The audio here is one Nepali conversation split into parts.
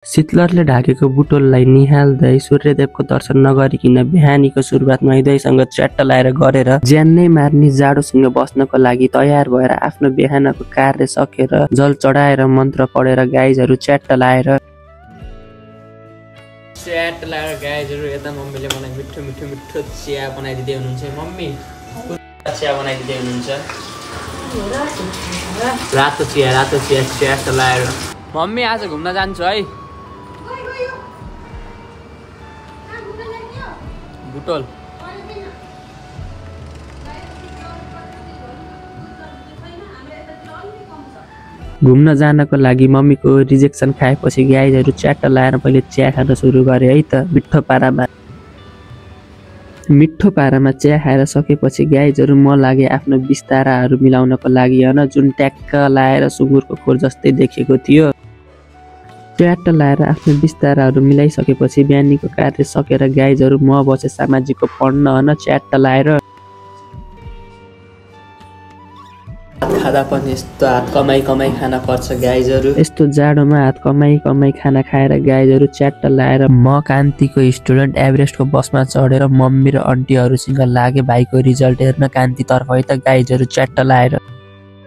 शीतलहरले ढाकेको बुटोललाई निहाल्दै सूर्यदेवको दर्शन नगरिकन बिहानीको सुरुवातमा हृदयसँग च्याट्ट लाएर गरेर ज्यानै मार्ने जाडोसँग बस्नको लागि तयार भएर आफ्नो बिहानको कार्य सकेर जल चढाएर मन्त्र पढेर गाइजहरू च्याट्ट लाएर गाइजहरू यता मम्मीले मलाई मिठो मिठो मिठो चिया बनाइदिँदै हुनुहुन्छ। मम्मी चिया बनाइदिँदै हुनुहुन्छ, रातो चिया च्याट्ट लाएर। मम्मी आज घुम्न जान्छु है बुटोल। घुम्न जानको लागि मम्मीको रिजेक्सन खाएपछि गाइजहरू च्याट्ट लाएर पहिले चिया खान सुरु गरे है त। मिठो पारामा चिया खाएर सकेपछि गाइजहरू म लागे आफ्नो बिस्ताराहरू मिलाउनको लागि होइन, जुन ट्याक्क लाएर सुँगुरको खोर जस्तै देखेको थियो। च्याट्ट लाएर आफ्नो बिस्ताराहरू मिलाइसकेपछि बिहानीको कार्य सकेर गाइजहरू म बसे सामाजिकको पढ्न होइन च्याट्ट लाएर। खाँदा पनि यस्तो हात कमाई खाना पर्छ गाइजहरू। यस्तो जाडोमा हात कमाई खाना खाएर गाइजहरू च्याट्ट लाएर म कान्तिको स्टुडेन्ट एभरेस्टको बसमा चढेर मम्मी र आन्टीहरूसँग लागे भाइको रिजल्ट हेर्न कान्तितर्फ है त गाइजहरू च्याट्ट लाएर।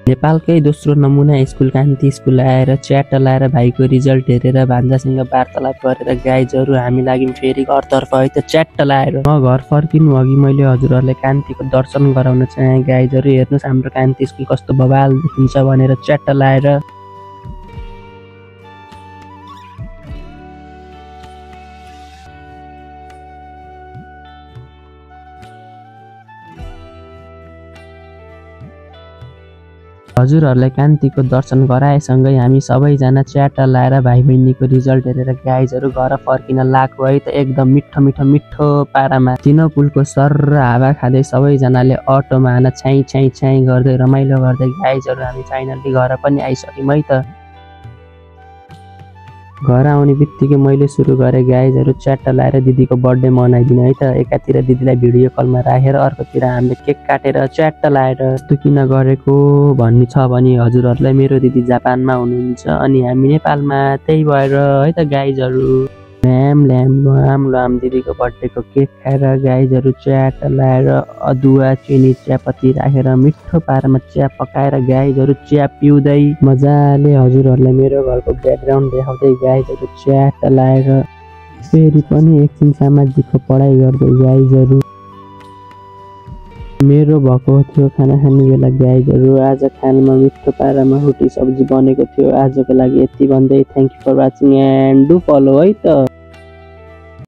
नेपालकै दोस्रो नमुना स्कुल कान्ति स्कुल आएर च्याट्ट लाएर भाइको रिजल्ट हेरेर भान्जासँग वार्तालाप गरेर गाइजहरू हामी लाग्यौँ फेरि घरतर्फ है त च्याट्ट लाएर। म घर फर्किनु अघि मैले हजुरहरूले कान्तिको दर्शन गराउन चाहे गाइजहरू। हेर्नुहोस् हाम्रो कान्ति स्कुल कस्तो बवाल देखिन्छ भनेर च्याट्ट लाएर। हजुरहरूलाई कान्तिको दर्शन गराएसँगै हामी सबैजना च्याट्ट लाएर भाइ बहिनीको रिजल्ट हेरेर गाइजहरू घर फर्किन लाग्यो है त। एकदम मिठो पारामा तीनो पुलको सर र हावा खाँदै सबैजनाले अटोमा हान छाई गर्दै रमाइलो गर्दै गाइजहरू हामी फाइनल्ली घर पनि आइसक्यौँ है त। घर आउने बित्तिकै मैले सुरु गरेँ गाइजहरू च्याट्ट लाएर दिदीको बर्थडे मनाइदिने है त। एकातिर दिदीलाई भिडियो कलमा राखेर अर्कोतिर हामीले केक काटेर च्याट्ट लाएर। यस्तो किन गरेको भन्ने छ भने हजुरहरूलाई मेरो दिदी जापानमा हुनुहुन्छ अनि हामी नेपालमा, त्यही भएर है त गाइजहरू। ल्याम दिदीको बर्थडेको केक खाएर गाइजहरू च्याट्ट लाएर अदुवा चिनी चियापत्ती राखेर मिठो पारामा चिया पकाएर गाइजहरू चिया पिउँदै मजाले हजुरहरूलाई मेरो घरको ब्याकग्राउन्ड देखाउँदै गाइजहरू च्याट्ट लाएर फेरि पनि एकछिन सामाजिकको पढाइ गर्दै गाइजहरू। मेरो भएको थियो खाना खाने बेला गाइजहरू। आज खानामा मिठो पारामा रोटी सब्जी बनेको थियो। आजको लागि यति भन्दै thank you for watching and do follow है त।